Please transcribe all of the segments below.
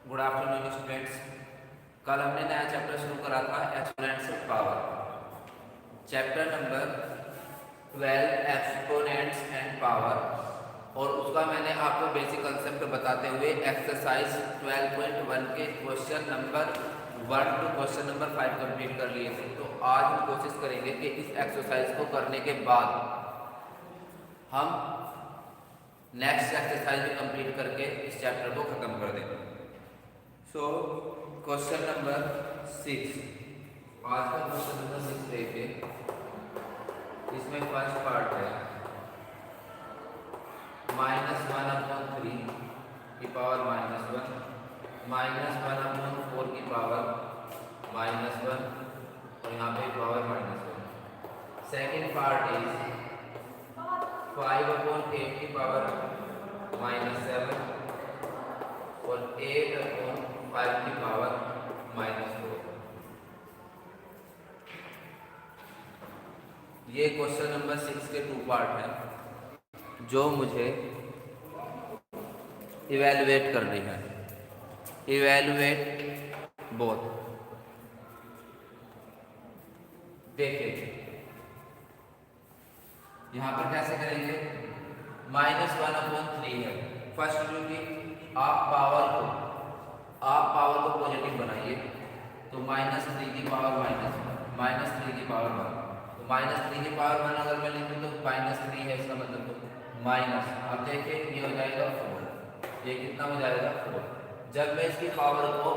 Good afternoon students. कल हमने नया चैप्टर शुरू करा था exponents of power, chapter number 12 exponents and power, और उसका मैंने आपको बेसिक कंसेप्ट बताते हुए एक्सरसाइज 12.1 के question number 1 to question number 5 complete कर लिए थे। तो आज हम कोशिश करेंगे कि इस एक्सरसाइज को करने के बाद हम नेक्स्ट एक्सरसाइज भी कंप्लीट करके इस चैप्टर को खत्म कर देंगे। सो क्वेश्चन नंबर 6, आज का क्वेश्चन नंबर 6 देखिए। इसमें फर्स्ट पार्ट है -1/3 की पावर -1, -1/4 की पावर -1, और यहाँ पे पावर -1। सेकेंड पार्ट इज 5/8 की पावर -7 और 8/5 की पावर -4। ये क्वेश्चन नंबर 6 के 2 पार्ट हैं जो मुझे इवेलुएट करनी है। Evaluate both. देखिए यहाँ पर कैसे करेंगे। -1/3 है। फर्स्ट ड्यूटी, आप पावर को पॉजिटिव बनाइए। तो -3 की पावर -3 की पावर 1, तो -3 की पावर 1 अगर मैं लिखूँ तो -3 है, इसका मतलब तो माइनस। अब देखिए ये हो जाएगा 4, ये कितना हो जाएगा 4। जब मैं इसकी पावर को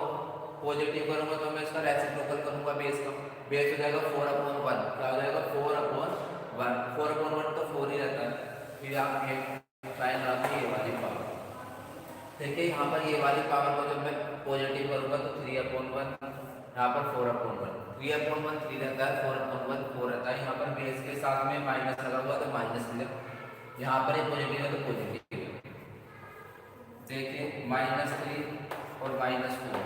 पॉजिटिव करूँगा तो मैं इसका रेसिप्रोकल करूँगा, बेस हो जाएगा 4/1। क्या हो जाएगा 4/1। 4/1 तो 4 ही रहता है। फिर आप एक साइन रखिए ये वाली पावर। देखिए यहाँ पर ये वाली पावर को जब मैं पॉजिटिव करूँगा तो 3/1, यहाँ पर 4/1। 3/1 3 रहता है, 4/1 4 रहता है। यहाँ पर बेस के साथ में माइनस लगा हुआ तो माइनस लिया, यहाँ पर ये पॉजिटिव है तो पॉजिटिव। देखिए -3 और -4,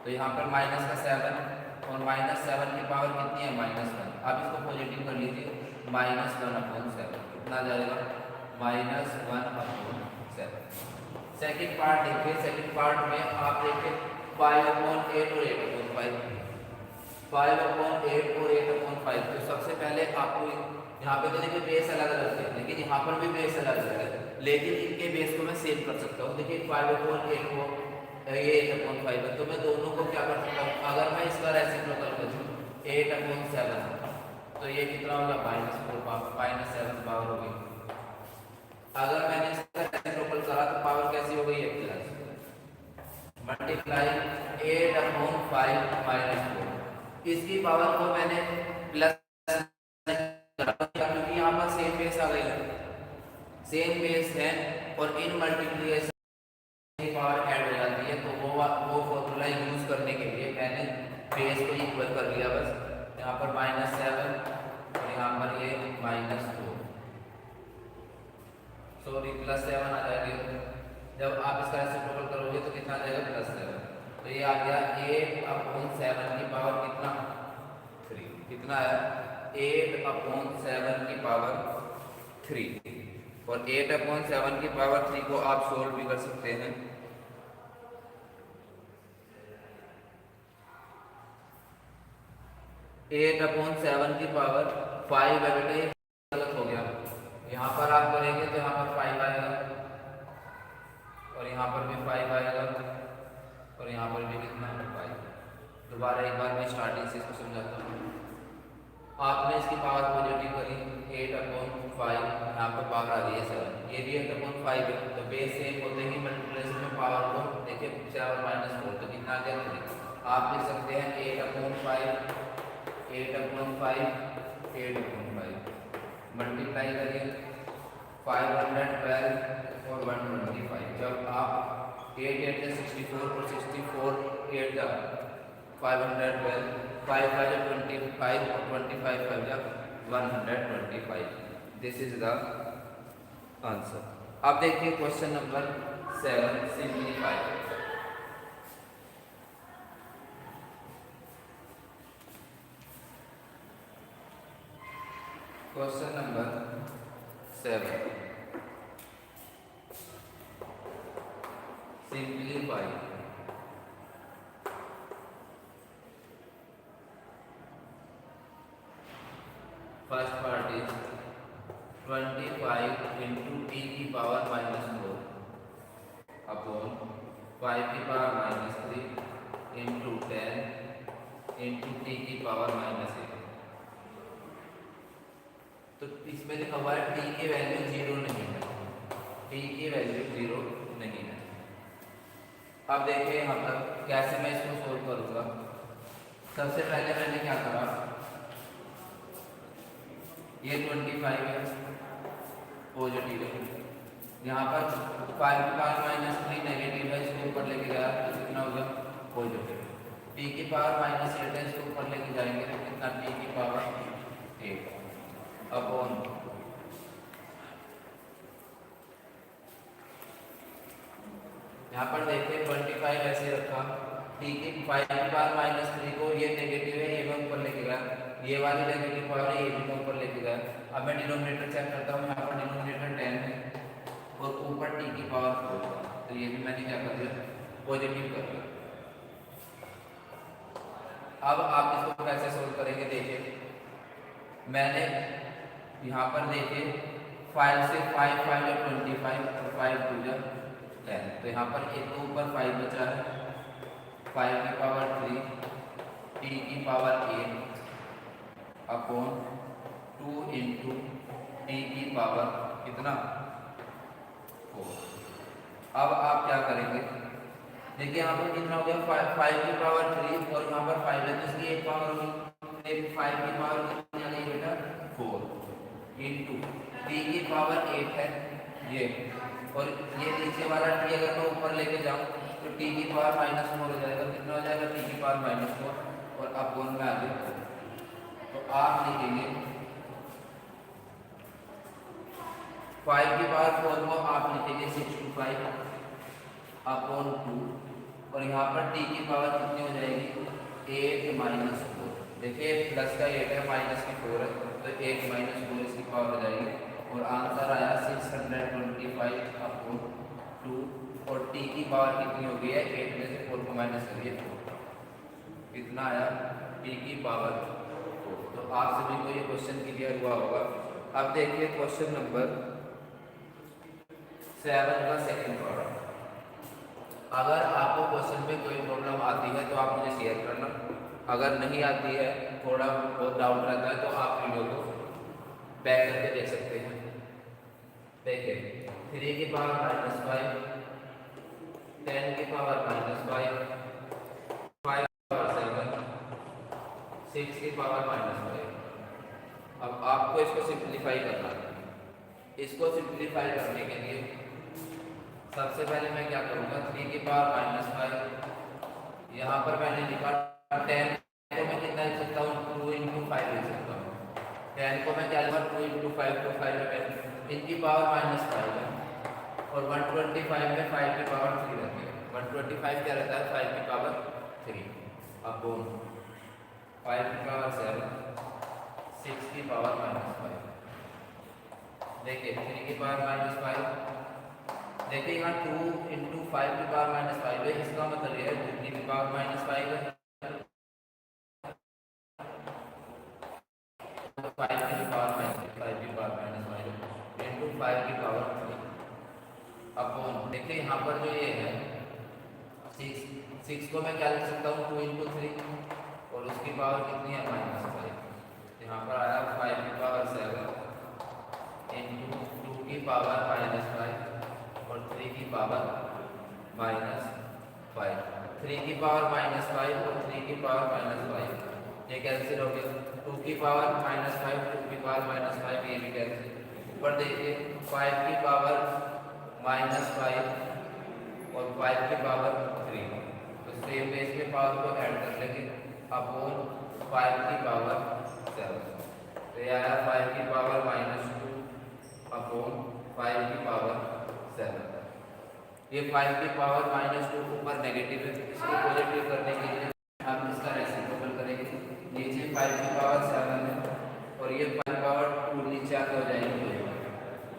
तो यहाँ पर माइनस का 7 और -7 की पावर कितनी है -1। अब इसको पॉजिटिव कर लीजिए, -1/7 कितना जाएगा -1/7। सेकंड पार्ट देखिए। सेकंड पार्ट में आप देखिए 5/8 और 8/5, 5/8 और 8/5। तो सबसे पहले आपको यहाँ पे तो देखिए बेस अलग अलग है, लेकिन यहाँ पर भी बेस अलग अलग है, लेकिन इनके बेस को मैं सेव कर सकता हूँ। देखिए 5/8 को ये 8/5 है, तो मैं दोनों को क्या कर सकता हूँ, अगर मैं इसका रेसिप्रोकल करूँ 8/7, तो ये कितना होगा -7 पावर होगी। अगर मैंने इसका रेसिप्रोकल करा तो पावर कैसी हो गई है प्लस, मल्टीप्लाई 8/5 -4। इसकी पावर को मैंने प्लस क्योंकि यहाँ पर सेम बेस आ गई है, सेम बेस है, और इन मल्टीप्लिकेशन पावर ऐड हो जाती है। तो वो फॉर्मूला यूज करने के लिए मैंने बेस को इक्वल कर लिया बस। यहाँ पर -7 और यहाँ पर ये -4, सॉरी +7 आ जाएगी। जब आप इसका रेसिप्रोकल करोगे तो कितना आ जाएगा +7, तो ये आ गया 8/7 की पावर कितना 3, कितना है 8/7 की पावर 3। और 8/7 की पावर 3 को आप सोल्व भी कर सकते हैं। एट अपॉन 7 की पावर 5 है बेटे, गलत हो गया। यहाँ पर आप करेंगे तो यहाँ पर 5 आएगा, और यहाँ पर भी 5 आएगा, और यहाँ पर भी कितना 5। दोबारा एक बार मैं स्टार्टिंग से इसको समझाता हूँ। आपने इसकी पावर पॉजिटिव करी 8/5, यहाँ पर पावर आ गई है 7, ये भी 8/5 है। तो बेस सेम होते ही मल्टीप्लिकेशन में पावर को देखिए 7 -4, तो कितना आ गया 3। आप लिख सकते हैं 8/5 मल्टीप्लाई करिए 512 और 125। जब आप 8 8 64 और 64 8 512, 5 5 25 और 25 5 125। This is the answer. अब देखिए question number 7, simplify. Question number 7, simplify. First part is 25 into T की पावर -4 अपॉन 5 की पावर -3 इंटू 10 इंटू टी की पावर -8। तो इसमें लिखा हुआ है टी की वैल्यू 0 नहीं है, टी की वैल्यू 0 नहीं है। अब देखिए यहाँ पर कैसे मैं इसको सोल्व करूँगा। सबसे पहले मैंने क्या करा, ये 25 है पॉजिटिव है, यहाँ पर 5 की पावर -3 नेगेटिव है, इसको ऊपर लेके गया तो कितना हो गया पॉजिटिव। टी की पावर -8 है, इसको ऊपर लेके जाएंगे तो कितना टी की पावर 8 अपॉन यहाँ पर देखिए 25 ऐसे रखा, टी की 5 की पावर -3 को, ये नेगेटिव है, ये मैं ऊपर लेके गया, ये वाली नेगेटिव पावर है, ये भी मैं ऊपर लेके गया। अब मैं डिनोमिनेटर चेक करता हूँ, यहाँ पर डिनोमिनेटर 10 है और ऊपर टी की पावर 4, तो ये भी मैंने क्या कर दिया पॉजिटिव कर दिया। अब आप इसको कैसे सोल्व करेंगे, देखिए मैंने यहाँ पर देखिए 5 से 5 5 है 25 और 5 2 है 10, तो यहाँ पर एक तो ऊपर 5 बचा है, 5 की पावर 3 टी की पावर 8 अपॉन 2 इंटू टी की पावर कितना 4। अब आप क्या करेंगे, देखिए यहाँ पर कितना हो गया 5 की पावर 3 और यहाँ पर 5 है तो इसकी एक पावर होगी, 5 की पावर कितनी आ गई बेटा 4 इंटू टी की पावर 8 है ये, और ये नीचे वाला टी अगर मैं ऊपर लेके जाऊँ तो टी की पावर -4 हो जाएगा, कितना हो जाएगा टी की पावर -4 और अपॉन में आ गया। तो आप लिखेंगे 5 की पावर 4 को आप लिखेंगे 625 अपॉन 2 और यहाँ पर टी की पावर कितनी हो जाएगी 8 -4। देखिए प्लस का 8 है माइनस की 4 है, तो 8 -4 इसकी पावर हो जाएगी और आंसर आया 625 अपॉन 2 और टी की पावर कितनी हो गई है 8 में से 4 को माइनस करिए 4, कितना आया टी की पावर 4। तो आप सभी को ये क्वेश्चन क्लियर हुआ होगा। अब देखिए क्वेश्चन नंबर 7 का सेकंड पार्ट। अगर आपको क्वेश्चन में कोई प्रॉब्लम आती है तो आप मुझे शेयर करना, अगर नहीं आती है थोड़ा बहुत डाउट रहता है तो आप वीडियो को बैक करके देख सकते हैं। देखिए 3 की पावर -5, 10 की पावर -5, 5 की पावर 7, 6 की पावर -5। अब आपको इसको सिंप्लीफाई करना है। इसको सिंप्लीफाई करने के लिए सबसे पहले मैं क्या करूँगा, 3 की पावर -5 यहाँ पर मैंने लिखा 10 को मैं कितना लिख सकता हूँ 2 इंटू 5 लिख सकता हूँ, 10 को मैं क्या लिखा 2 इंटू 5 तो 5 है, इनकी पावर -5 है और 125 में 5 की पावर 3 रहती है, 125 क्या रहता है 5 की पावर 3 अपॉन 5 की पावर 7 6 की पावर -5। देखिए 3 की पावर -5, देखिए यहाँ 2 इंटू 5 की पावर -5 है, इसका मतलब ये है 2 की पावर -5 है, 5 की पावर -5 इंटू 5 की पावर 3 अपॉन, देखिए यहाँ पर जो ये है 6 को मैं क्या लिख सकता हूँ 2 इंटू 3 और उसकी पावर कितनी है -5, यहाँ पर आया 5 की पावर 7 इंटू 2 की पावर -5 और 3 की पावर -5, 3 की पावर -5 और 3 की पावर -5 ये कैंसिल हो गया, 2 की पावर -5 2 की पावर -5 ये भी कैंसिल। ऊपर देखिए 5 की पावर -5 और 5 की पावर 3, तो सेम बेस के पावर को ऐड कर लेंगे अपॉन 5 की पावर 7, तो ये आया 5 की पावर -2 अपॉन 5 की पावर 7। ये 5 की पावर -2 ऊपर नेगेटिव है, इसको पॉजिटिव करने के लिए हम इसका रेसिप्रोकल करेंगे, नीचे 5 की पावर 7 है और ये 5 की पावर 2 नीचे आके हो जाएगी,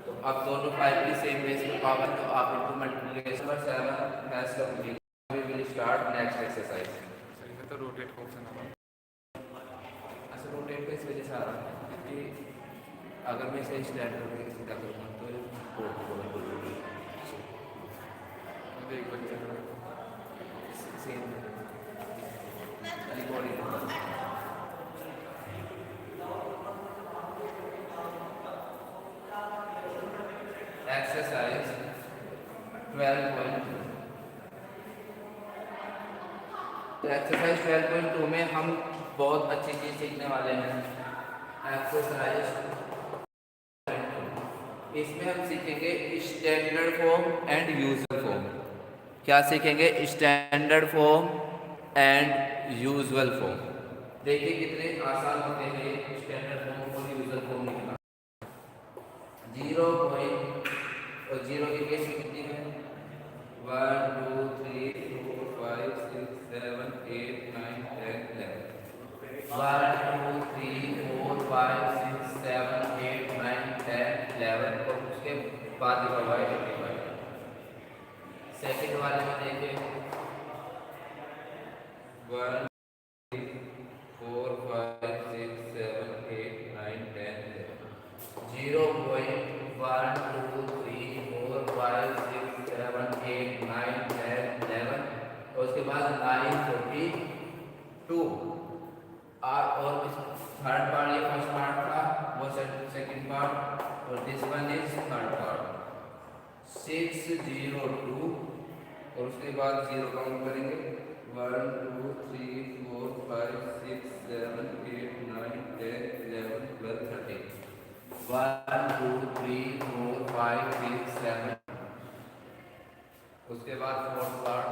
तो अब दोनों 5 की सेम बेस में पावर, तो आप इनको मल्टीप्लिकेशन पर 7 has completed. We will start next exercise. सही है तो रोटेट कौन सा नाम अच्छा रोटेट का इस वजह से आ रहा है कि अगर मैं इसे स्टैंड करके सीधा करूँगा तो ये एक बच्चे सेम बॉडी एक्सरसाइज 12.2। तो एक्सरसाइज 12.2 में हम बहुत अच्छी चीज़ सीखने वाले हैं। एक्सरसाइज इसमें हम सीखेंगे standard form and usual form. क्या सीखेंगे? Standard form and usual form. देखिए कितने आसान होते हैं स्टैंडर्ड फॉर्म और यूजुअल फॉर्म लिखना। 0 पॉइंट और 0 की केस में कितनी है? 1 2 3 4 5 6 7 8 9 10 11। 1 2 3 4 5 6 7 8 9 10 11 और उसके बाद लिखा हुआ है 85। सेकंड वाले में देखिए 1 4 5 6 7 8 9 10 11। 0.1 2 3 4 5 6 7 8 9 10 11 और उसके बाद 942 और थर्ड पार्ट ये फर्स्ट पार्ट था वो सेकंड पार्ट और this one is third part 602 और उसके बाद 0 काउंट करेंगे 1 2 3 4 5 6 7 8 9 10 11 12 13। 1 2 3 4 5 6 7 उसके बाद फोर्थ पार्ट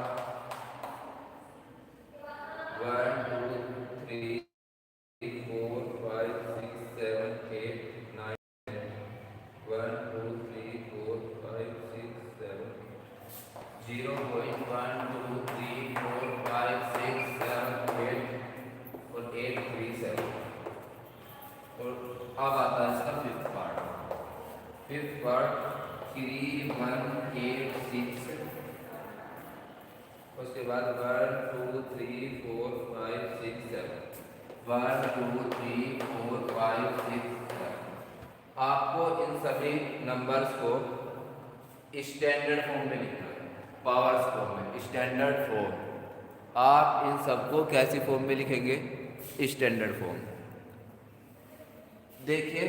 1 2 3 4 5 6 7 8 9 10 1 2 3 4 5 6 7 0.1 2 3 4 5 6 7 8 और 8 3 7 और अब आता है इसका फिफ्थ पार्ट 3 1 8 6 उसके बाद 1 2 3 4 5 6 7 1 2 3 4 5 6 7। आपको इन सभी नंबर्स को स्टैंडर्ड फॉर्म में लिखना है। पावर्स फॉर्म में स्टैंडर्ड फॉर्म। आप इन सबको कैसी फॉर्म में लिखेंगे? Standard form. देखिए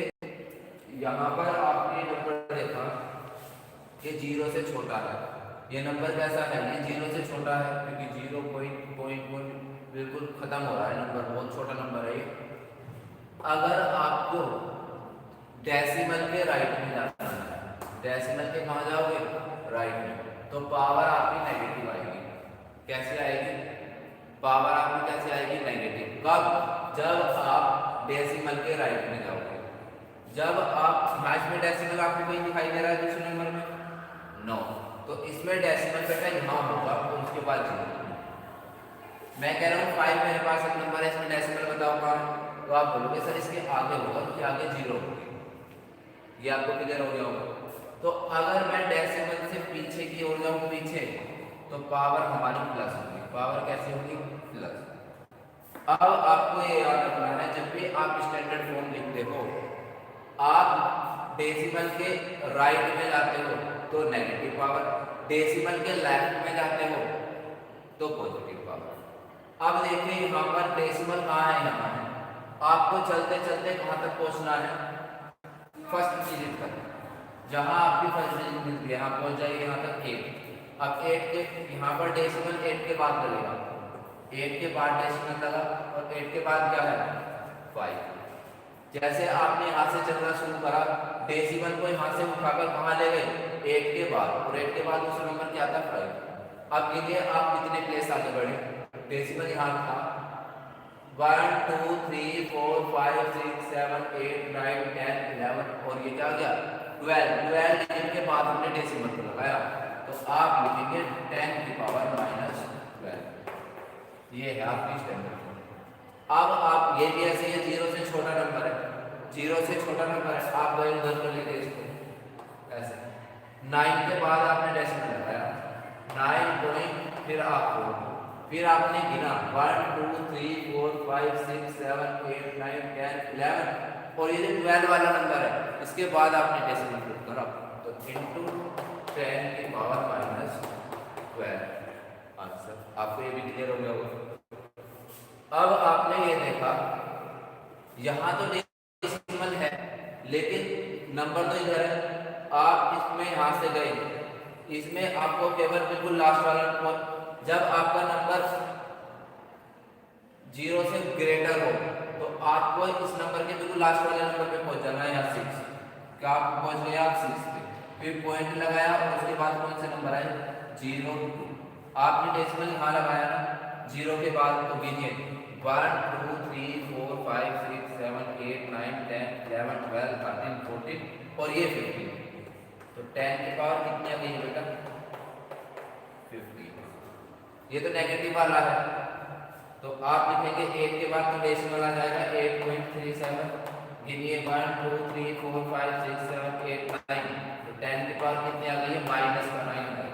यहाँ पर आपने नंबर देखा कि 0 से छोटा है। ये नंबर कैसा है? ये 0 से छोटा है क्योंकि 0 पॉइंट बिल्कुल खत्म हो रहा है नंबर, बहुत छोटा नंबर है ये। अगर आपको डेसिमल के राइट में जाना है, डेसिमल के कहाँ जाओगे? राइट में, तो पावर आपकी नेगेटिव आएगी। कैसे आएगी पावर आपकी? कैसे आएगी? नेगेटिव। कब? जब आप डेसिमल के राइट में जाओगे। जब आप इसमें डेसिमल आपको कहीं दिखाई दे रहा है दूसरे नंबर में? नो। तो इसमें डेसिमल बेटा यहाँ होगा और उसके बाद 0। मैं कह रहा हूँ 5 मेरे पास एक नंबर है, इसमें डेसिमल बताओ कहाँ? तो आप बोलोगे सर इसके आगे होगा, इसके आगे 0 होगी। ये आपको क्लियर हो गया होगा। तो अगर मैं डेसिमल से पीछे की ओर जाऊँ पीछे, तो पावर हमारी प्लस होगी। पावर कैसी होगी? प्लस। अब आपको ये याद रखना है जब भी आप स्टैंडर्ड फॉर्म लिखते हो, आप डेसिमल के राइट में जाते हो तो नेगेटिव पावर, डेसिमल के लेफ्ट में जाते हो तो पॉजिटिव पावर। अब देखिए यहाँ पर डेसिमल कहाँ है? यहाँ है। आपको चलते चलते कहाँ तक पहुँचना है? फर्स्ट डिजिट तक। जहाँ आपकी फर्स्ट डिजिट मिलती है यहाँ पहुँच जाएगी, यहाँ तक 8। अब 8 के यहाँ पर डेसिमल 8 के बाद लगेगा, 8 के बाद डेसिमल लगा और 8 के बाद क्या है? 5। जैसे आपने यहाँ से चलना शुरू करा, डेसिमल को यहाँ से उठाकर कहाँ ले गए? 8 के बाद, और 8 के बाद दूसरा नंबर क्या था? 5। अब गिनिए आप कितने प्लेस आगे बढ़े। डेसिमल यहाँ था 1 2 3 4 5 6 7 8 9 10 11 और ये क्या गया? 12 डिजिट के बाद हमने डेसिमल को लगाया, तो आप लिखेंगे 10 की पावर -12। ये है आपकी स्टैंडर्ड। अब आप ये भी ऐसे ही 0 से छोटा नंबर है, 0 से छोटा नंबर है, आप गए उधर को लेके इसको ऐसे 9 के बाद आपने डेसिमल लगाया 9.9 फिर आप फिर आपने गिना 1 2 3 4 5 6 7 8 9 10 11 और ये जो 12 वाला नंबर है इसके बाद आपने डेसिमल पुट करा तो इनटू 10 की पावर माइनस 12 आंसर। आपको ये भी क्लियर हो गया होगा। अब आपने ये देखा यहाँ तो डेसिमल है लेकिन नंबर तो इधर है, आप इसमें यहाँ से गए, इसमें आपको केवल बिल्कुल लास्ट वाला नंबर, जब आपका नंबर 0 से ग्रेटर हो तो आपको इस नंबर के बिल्कुल लास्ट वाले नंबर पे पहुंच जाना है, यहाँ 6 क्या आप पहुंच गए आप 6 पे, फिर पॉइंट लगाया और उसके बाद कौन से नंबर आए 0 2, आपने डेसिमल यहाँ लगाया ना 0 के बाद तो गिनिए 1 2 3 4 5 6 7 8 9 10 11 12 13 14 और ये 15, तो 10 की पावर कितनी आ गई है बेटा 15। ये तो नेगेटिव वाला है तो आप लिखेंगे 8 के बाद तो डेसिमल आ जाएगा 8.37, गिनिए 1 2 3 4 5 6 7 8 9, तो 10 की पावर कितनी आ गई है माइनस का 9 आ गया।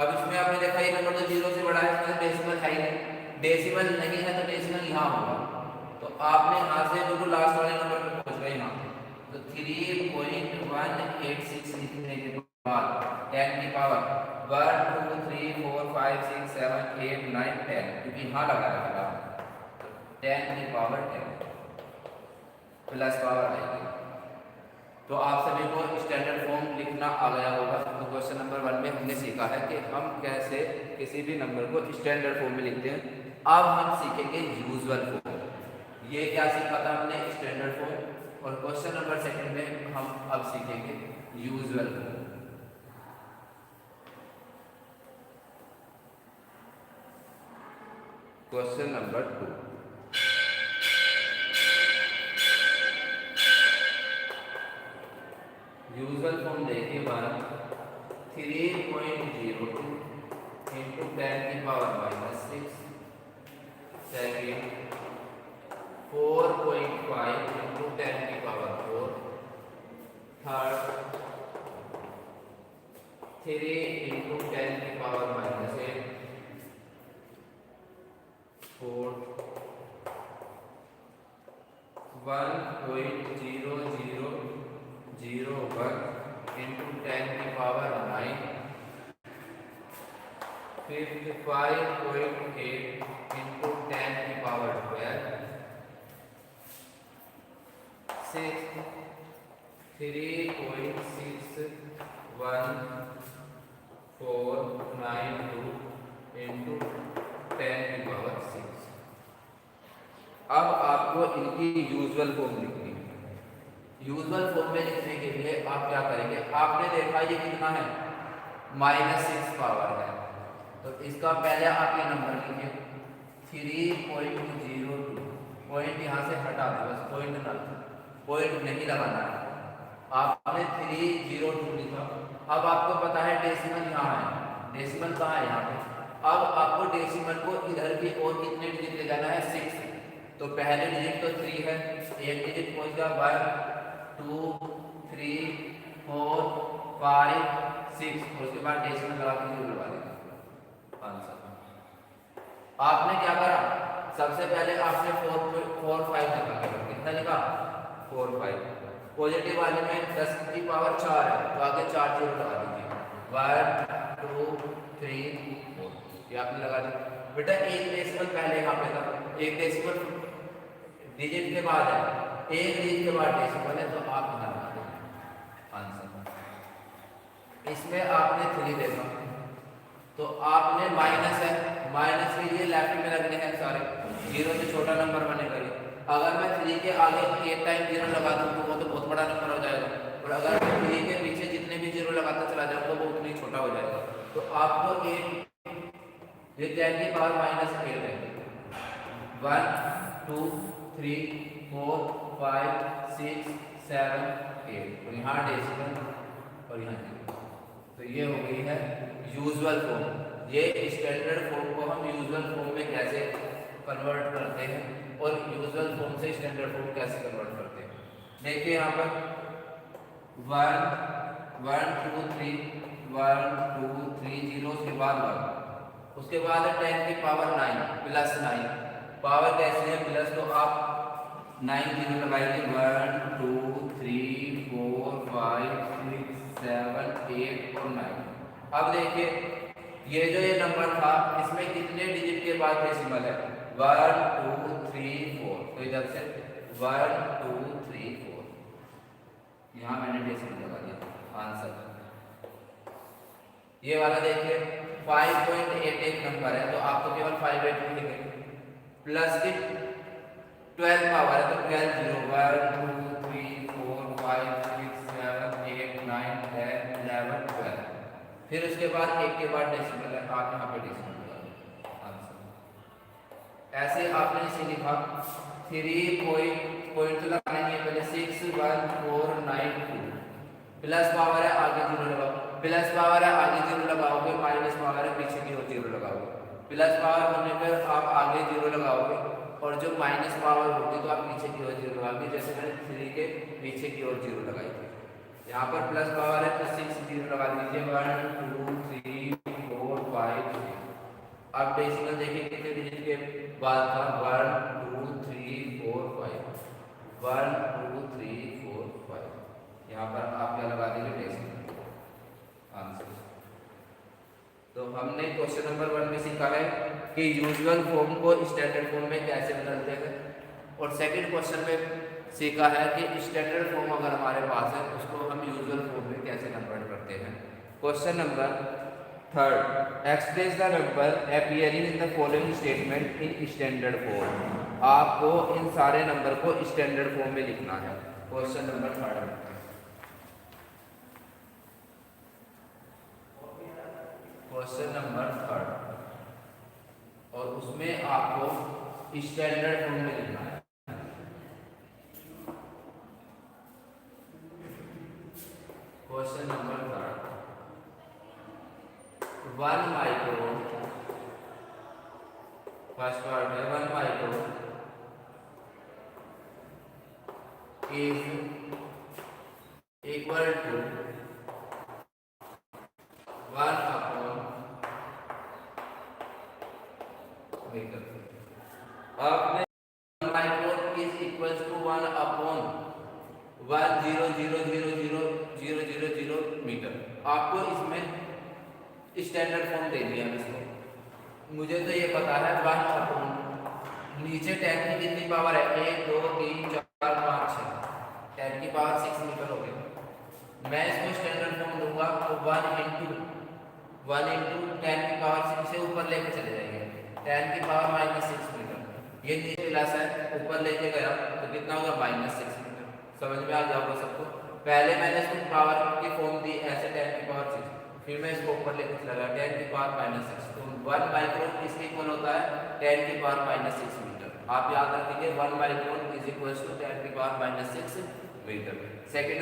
अब इसमें आपने देखा ये नंबर तो 0 से बड़ा है, इसमें डेसिमल है ही नहीं, डेसिमल नहीं है तो डेसिमल यहाँ होगा, तो आपने यहाँ से बिल्कुल लास्ट वाले नंबर पे पहुंच गए यहाँ, तो 3.186 लिखने के बाद 10 की पावर 1 2 3 4 5 6 7 8 9 10, क्योंकि यहाँ लगा रखा 10 की पावर 10 प्लस पावर आएगी। तो आप सभी को स्टैंडर्ड फॉर्म लिखना आ गया होगा। तो क्वेश्चन नंबर 1 में हमने सीखा है कि हम कैसे किसी भी नंबर को स्टैंडर्ड फॉर्म में लिखते हैं। अब हम सीखेंगे यूजुअल फॉर्म। ये क्या सीखा था हमने स्टैंडर्ड फॉर्म, और क्वेश्चन नंबर 2 में हम अब सीखेंगे usual form. Question number 2, usual form देखिए हमारा 3.02 इंटू 10 की पावर माइनस 6, सेकेंड 4.5 इंटू 10 की पावर 4, थर्ड 3 इंटू 10 की पावर माइनस 8, फोर्थ 1.0001 इंटू 10 की पावर 9, फिफ्थ 5.8 इंटू 10 की पावर 12, सिक्स्थ 3.6142 इंटू 10 की पावर 6। अब आपको इनकी यूजुअल फॉर्म लिखनी है। यूजुअल फॉर्म में लिखने के लिए आप क्या करेंगे, आपने देखा ये कितना है -6 पावर है, तो इसका पहले आप ये नंबर लिखिए 3.02, पॉइंट यहाँ से हटा दो, बस पॉइंट नहीं लगाना है, आपने 302 लिखा। अब आपको पता है डेसिमल यहाँ है, डेसिमल कहाँ है यहाँ पे, अब आपको डेसिमल को इधर की ओर कितने डिजिट ले जाना है 6, तो पहले डिजिट तो 3 है, एक डिजिट पहुंच गया 1 2 3 4 5 6, और उसके बाद डेसिमल लगा के लगा देगा आंसर। आपने क्या करा, सबसे पहले आपने 4 5 लिखा, कितना लिखा 4 5, पॉजिटिव वाले में 10 की पावर 4 है तो आगे 4 जीरो लगा दीजिए, 1 2 3 4, ये आपने लगा दिया। बेटा एक डेसिमल पहले यहाँ पे था, एक डेसिमल डिजिट के बाद है, एक डिजिट के बाद डेसिमल है, तो आप यहाँ लगा दें आंसर। इसमें आपने 3 देखा तो आपने माइनस है, माइनस के लिए लेफ्ट में लगने हैं सारे, 0 से छोटा नंबर बनेगा ये। अगर मैं 3 के आगे 8 टाइम 0 लगा दूँ तो वो तो बहुत बड़ा नंबर हो जाएगा, और अगर मैं 3 के पीछे जितने भी 0 लगाता चला जाऊँ तो वो उतना ही छोटा हो जाएगा। तो आपको ये 10 की पावर माइनस 8 है, 1 2 3 4 5 6 7 8, और यहाँ डेसिमल और यहाँ जीरो। तो ये हो गई है यूजुअल फॉर्म। ये स्टैंडर्ड फॉर्म को हम यूजुअल फॉर्म में कैसे कन्वर्ट करते हैं और यूजुअल फॉर्म से स्टैंडर्ड फॉर्म कैसे कन्वर्ट करते हैं। देखिए यहाँ पर 1 1 2 3 1 2 3 0 के बाद 1, उसके बाद है 10 की पावर 9 प्लस 9। पावर कैसे है प्लस, तो आप 9 जीरो लगाएंगे, 1 2 3 4 5 6 7 8 और 9। अब देखिए ये जो ये नंबर था इसमें कितने डिजिट के बाद डेसिमल है, 1 2 3 4। तो इधर से 1 2 3 4, यहाँ मैंने डेसिमल लगा दिया आंसर। ये वाला देखिए 5.88 नंबर है, तो आप तो केवल 58 लिखेंगे। प्लस की 12 पावर है, तो 12 जीरो, 1 2 3 4 5 6 7 8 9 10 11 12। फिर उसके बाद एक के बाद डेसिमल है, आप यहाँ पे डेसिमल लगा दो आंसर। ऐसे आपने इसे लिखा 3 पॉइंट तो लगाने नहीं है पहले, 6 1 4 9 2। प्लस पावर है आगे जीरो लगाओ, प्लस पावर है आगे जीरो लगाओगे, माइनस पावर है पीछे की ओर जीरो लगाओगे। प्लस पावर होने पर आप आगे जीरो लगाओगे और जो माइनस पावर होगी तो आप पीछे की ओर जीरो लगाओगे। जैसे मैंने 3 के पीछे की ओर जीरो लगाई थी, यहाँ पर प्लस पावर है तो 6 जीरो लगा दीजिए, 1 2 3 4 5 6। अब डेसिमल देखिए कितने डिजिट के बाद था, 1 2 3 4 5, 1 2 3 4 5। यहाँ पर आप क्या लगा देंगे डेसिमल आंसर। तो हमने क्वेश्चन नंबर 1 में सीखा है कि यूजुअल फॉर्म को स्टैंडर्ड फॉर्म में कैसे बदलते हैं, और सेकंड क्वेश्चन में सीखा है कि स्टैंडर्ड फॉर्म अगर हमारे पास है उसको हम यूजुअल फॉर्म में कैसे कन्वर्ट करते हैं। Question number 3, express the number appearing in the following statement in standard form. आपको इन सारे नंबर को स्टैंडर्ड फॉर्म में लिखना है। क्वेश्चन नंबर 3, क्वेश्चन नंबर 3, और उसमें आपको स्टैंडर्ड फॉर्म में लिखना है। Question number 3, 1 micron, first part है 1 micron is equal to 1 upon metre. आपने 1 micron is equal to 1 upon 1.0000000 metre. आपको इसमें स्टैंडर्ड फॉर्म दे दिया इसको। मुझे तो ये पता है 1 अपॉन, नीचे 10 की कितनी पावर है, 1 2 3 4 5 6, 10 की पावर 6 मीटर हो गई। मैं इसको स्टैंडर्ड फॉर्म दूंगा तो 1 इंटू 10 की पावर 6 से ऊपर लेके चले जाएंगे, 10 की पावर -6 मीटर। ये नीचे प्लस है, ऊपर लेके गया तो कितना होगा -6 मीटर। समझ में आ गया होगा सबको। पहले मैंने इसको पावर की फॉर्म दी ऐसे 10 की पावर 6, फिर मैं इसको ऊपर लेके चला गया 10 की पावर -6। तो 1 माइक्रोन किसके इक्वल होता है, 10 की पावर -6 मीटर। आप याद रखिए 1 माइक्रोन इज इक्वल टू 10 की पावर -6 मीटर। सेकंड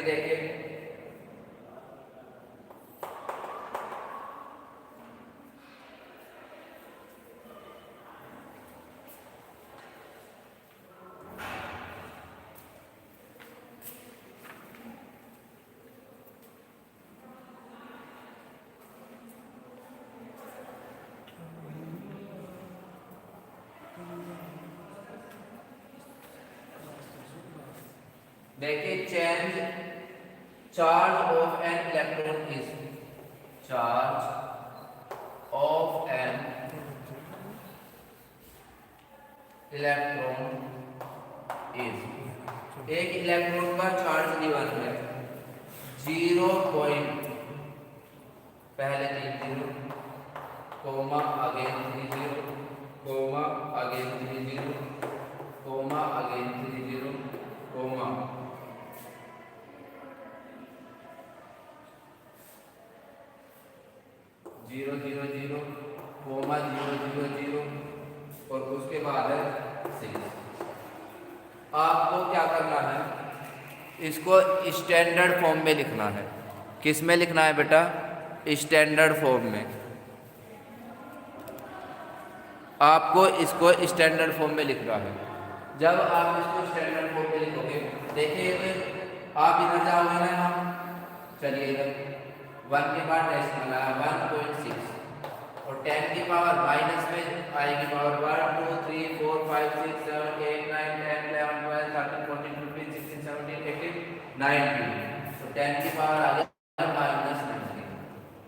देखिए, change charge of an electron is, charge of an electron is, एक इलेक्ट्रॉन का चार्ज गिवन है 0 पॉइंट, पहले 3 0, comma again 3 0, comma again 3 0, comma again 3 0, coma 0 0 0, coma 0 0 0, और उसके बाद है 6। आपको क्या करना है, इसको स्टैंडर्ड फॉर्म में लिखना है। किस में लिखना है बेटा, स्टैंडर्ड फॉर्म में। आपको इसको स्टैंडर्ड फॉर्म में लिखना है। जब आप इसको स्टैंडर्ड फॉर्म में लिखोगे, देखिए आप इधर जाओगे ना, हम चलिए इधर 1 के बाद डेसिमल आया 1.6 और 10 की पावर माइनस में आएगी पावर 1 2 3 4 5 6 7 8 9 10 11 12 13 14 15 16 17 18 19। तो 10 की पावर आ गया माइनस 19।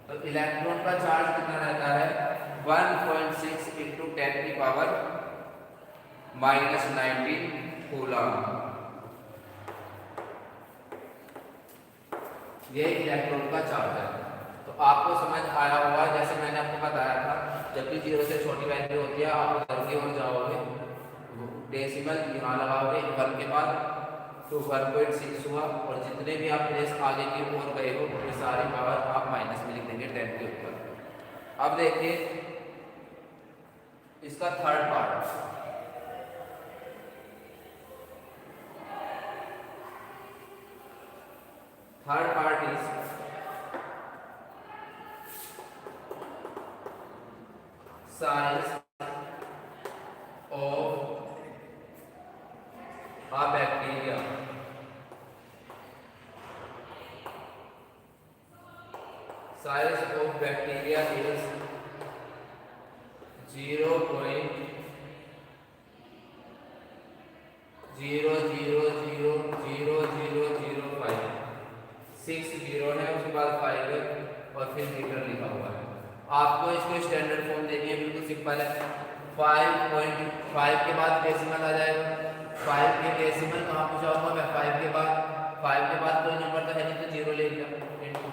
तो इलेक्ट्रॉन का चार्ज कितना रहता है 1.6 इंटू 10 की पावर माइनस 19 कूलम। ये इलेक्ट्रॉन का चार्ज है। तो आपको समझ आया होगा, जैसे मैंने आपको बताया था जब भी 0 से छोटी वैल्यू होती है आप उधर की ओर जाओगे, डेसिमल यहाँ लगाओगे 1 के बाद तो 1.6 हुआ, और जितने भी आप प्लेस आगे की ओर गए हो ये सारी पावर आप माइनस में लिख देंगे 10 के ऊपर। अब देखिए इसका third part, third part is size of a bacteria. Size of bacteria is 0.00000005। 6 0 है, उसके बाद 5 है और फिर मीटर लिखा हुआ है। आपको इसको स्टैंडर्ड फॉर्म देनी है, बिल्कुल सिंपल है। 5.5 के बाद डेसिमल आ जाएगा, 5 के डेसिमल कहाँ पूछाऊंगा मैं, 5 के बाद कोई नंबर तो है नहीं तो 0 ले लिया, इनटू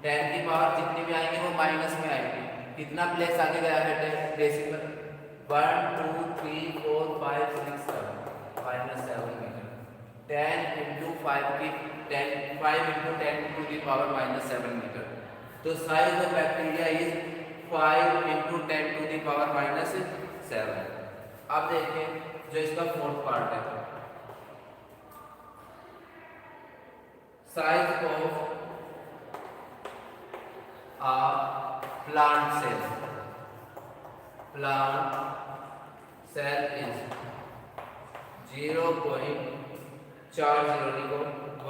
10 की पावर जितनी भी आएंगे वो माइनस में आएंगे। कितना प्लेस आगे गया है डेसिमल, 1 2 3 4 5 6 7 माइनस 7 मीटर। 10 इंटू 5 की 5 into 10 to the power minus 7 metre. तो size of bacteria is 5 into 10 to the power minus 7। अब देखिए जो इसका फोर्थ पार्ट है, size of a plant cell, plant cell is 0.40 लिखो,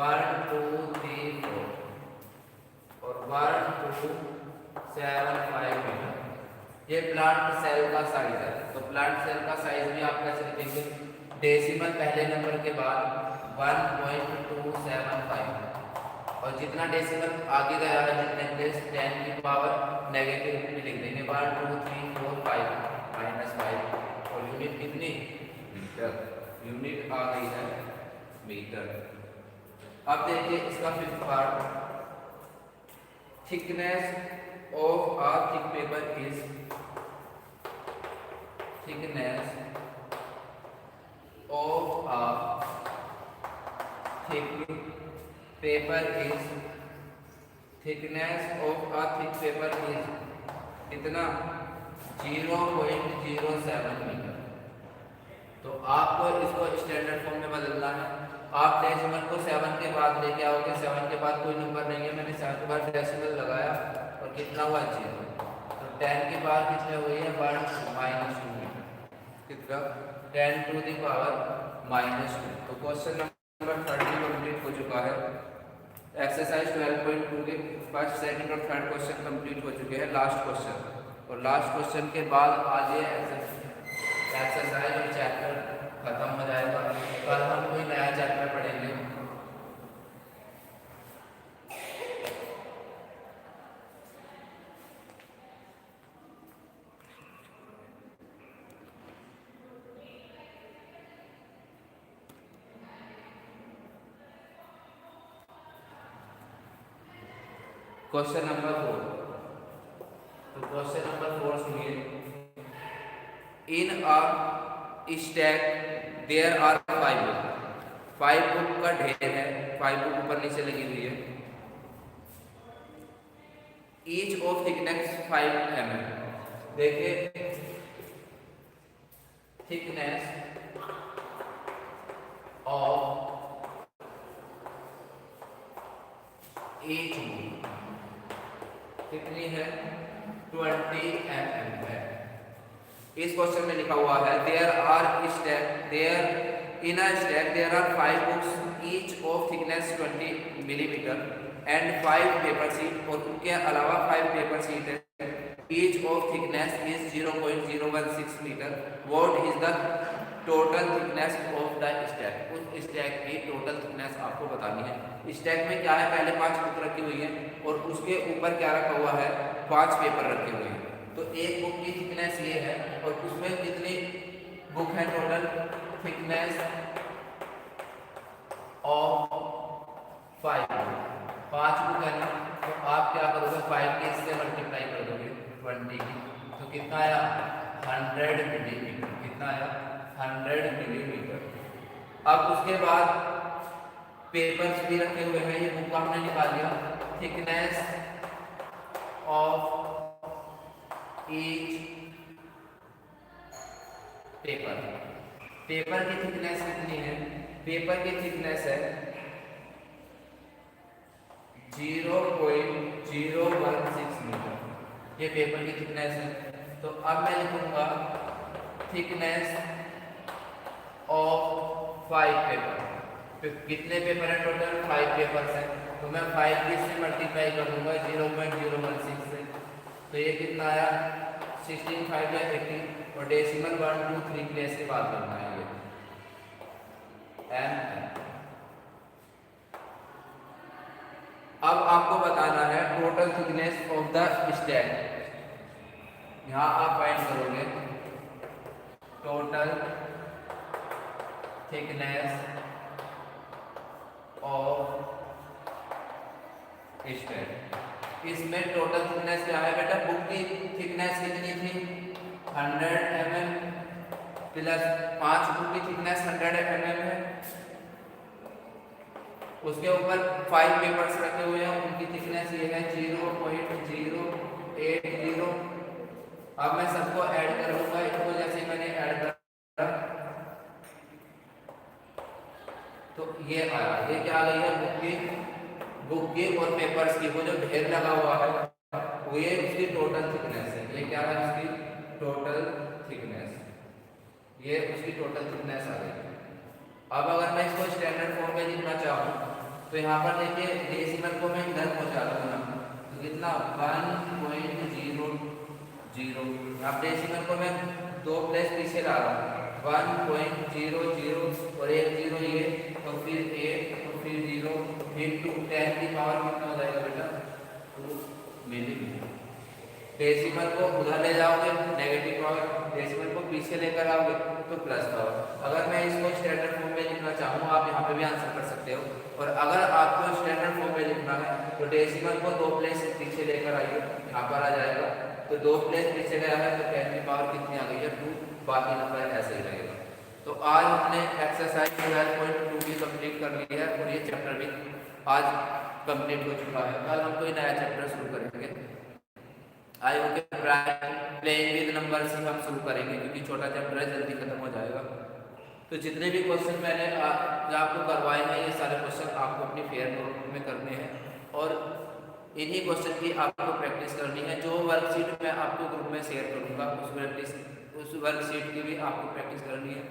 1 2 3 4 और 1 2 7 5 मीटर। ये प्लांट सेल का साइज है। तो प्लांट सेल का साइज भी आप कैसे लिखेंगे, डेसिमल पहले नंबर के बाद 1.275 और जितना डेसिमल आगे गया है जितने प्लेस 10 की पावर नेगेटिव में लिख देंगे 1 2 3 4 5 माइनस 5 और यूनिट कितनी, मीटर। यूनिट आ गई है मीटर। अब देखिए इसका fifth part, thickness of a thick paper is thickness of a thick paper is thickness of a thick paper is कितना 0.07 मीटर। तो आपको इसको स्टैंडर्ड फॉर्म में बदलना है। आप डेसिमल को 7 के बाद लेके आओगे, 7 के बाद कोई नंबर नहीं है, मैंने 7 के बाद डेसिमल लगाया और कितना हुआ 0। तो 10 की पावर कितने हुई है 1 माइनस 2 मीटर, कितना 10 टू दी पावर माइनस 2। तो क्वेश्चन नंबर 30 कंप्लीट हो चुका है। एक्सरसाइज 12.2 के फर्स्ट सेकंड और थर्ड क्वेश्चन कंप्लीट हो चुके हैं। लास्ट क्वेश्चन, और लास्ट क्वेश्चन के बाद आज ये एक्सरसाइज और चैप्टर खत्म हो जाएगा। कल हम कोई नया चैप्टर पढ़ेंगे। Question number 4। तो क्वेश्चन नंबर 4 सुनिए, in a stack there are 5 book. 5 book का ढेर है, 5 बुक ऊपर नीचे लगी हुई है। Each of thickness 5 mm। देखिए थिकनेस ऑफ ईच बुक कितनी है 20 mm है। इस क्वेश्चन में लिखा हुआ है there are stack there in a stack there are 5 books each of thickness 20 millimetre and 5 paper sheet, और उनके अलावा 5 पेपर शीट है each of thickness is 0.016 meter. What is the total thickness of the stack? उस stack की total thickness आपको बतानी है। Stack में क्या है, पहले 5 बुक रखी हुई है और उसके ऊपर क्या रखा हुआ है, 5 पेपर रखे हुए हैं। तो एक बुक की थिकनेस ये है और उसमें कितनी बुक है टोटल, थिकनेस ऑफ 5 बुक है ना, तो आप क्या करोगे, 5 के इससे मल्टीप्लाई कर दोगे 20 की, तो कितना आया 100 मिलीमीटर। कितना आया 100 मिलीमीटर। अब उसके बाद पेपर्स भी रखे हुए हैं, ये बुक हमने निकाल लिया। Thickness of each paper, paper की थिकनेस कितनी है, पेपर की थिकनेस है 0.016 मीटर, ये पेपर की थिकनेस है। तो अब मैं लिखूंगा थिकनेस ऑफ 5 पेपर। कितने पेपर है टोटल, 5 पेपर्स हैं, तो मैं 5 की से मल्टीप्लाई कर दूंगा 0.016 से, तो ये कितना आया 16 5 या 18 और डेसिमल 1 2 3 प्लेस के बाद करना है ये एम। अब आपको बताना है total thickness of the stack. यहाँ आप फाइंड करोगे टोटल थिकनेस ऑफ स्टैक। इसमें टोटल थिकनेस क्या है बेटा, बुक की थिकनेस कितनी थी 100 mm प्लस 5 बुक की थिकनेस 100 mm है, उसके ऊपर 5 पेपर्स रखे हुए हैं, उनकी थिकनेस ये है 0.080। अब मैं सबको ऐड करूंगा, इसको जैसे मैंने ऐड करा तो ये आया, ये क्या आ गई है बुक की और पेपर्स की, वो जो ढेर लगा हुआ है वो ये उसकी टोटल थिकनेस है। ये क्या है उसकी टोटल थिकनेस, ये उसकी टोटल थिकनेस आ गई। अब अगर मैं इसको स्टैंडर्ड फॉर्म में लिखना चाहूँ तो यहाँ पर देखिए डेसिमल को मैं इधर पहुँचा दूंगा, तो कितना 1.00। अब डेसिमल को मैं 2 प्लेस पीछे ला रहा हूँ, 1.00 और 1 0 ये, तो फिर 8 तो फिर 0 इंटू 10 की पावर कितना हो जाएगा बेटा 2 मिलीमीटर। डेसिमल को उधर ले जाओगे नेगेटिव पावर, डेसिमल को पीछे लेकर आओगे तो प्लस पावर। अगर मैं इसको स्टैंडर्ड फॉर्म में लिखना चाहूँ, आप यहाँ पे भी आंसर कर सकते हो, और अगर आपको स्टैंडर्ड फॉर्म में लिखना है तो डेसिमल को 2 प्लेस पीछे लेकर आइए, यहाँ पर आ जाएगा, तो 2 प्लेस पीछे गया है तो 10 की पावर कितनी आ गई है 2, बाकी नंबर ऐसे ही रहेगा। तो आज हमने एक्सरसाइज 12.2 की कंप्लीट कर ली है और ये चैप्टर भी आज कंप्लीट हो चुका है। कल हम कोई नया चैप्टर शुरू करेंगे, I hope playing with numbers ही हम शुरू करेंगे, क्योंकि छोटा चैप्टर है जल्दी खत्म हो जाएगा। तो जितने भी क्वेश्चन मैंने आपको करवाए हैं, ये सारे क्वेश्चन आपको अपनी फेयर नोट में करने हैं और इन्हीं क्वेश्चन की आपको प्रैक्टिस करनी है। जो वर्कशीट मैं आपको ग्रुप में शेयर करूँगा उस वर्कशीट की भी आपको प्रैक्टिस करनी है।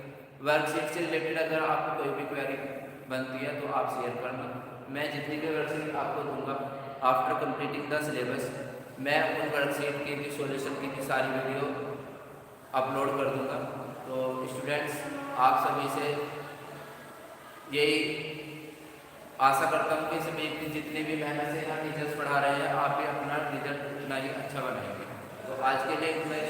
वर्कशीट से रिलेटेड अगर आपको कोई भी क्वेरी बनती है तो आप शेयर करना। मैं जितनी भी वर्कशीट आपको दूंगा आफ्टर कंप्लीटिंग द सिलेबस, मैं उन वर्कशीट की भी सॉल्यूशन की भी सारी वीडियो अपलोड कर दूंगा। तो स्टूडेंट्स, आप सभी से यही आशा करता हूँ कि सभी जितने भी मेहनत से यहाँ टीचर्स पढ़ा रहे हैं, आप भी अपना रिजल्ट उतना ही अच्छा बनाएंगे। तो आज के लिए मैं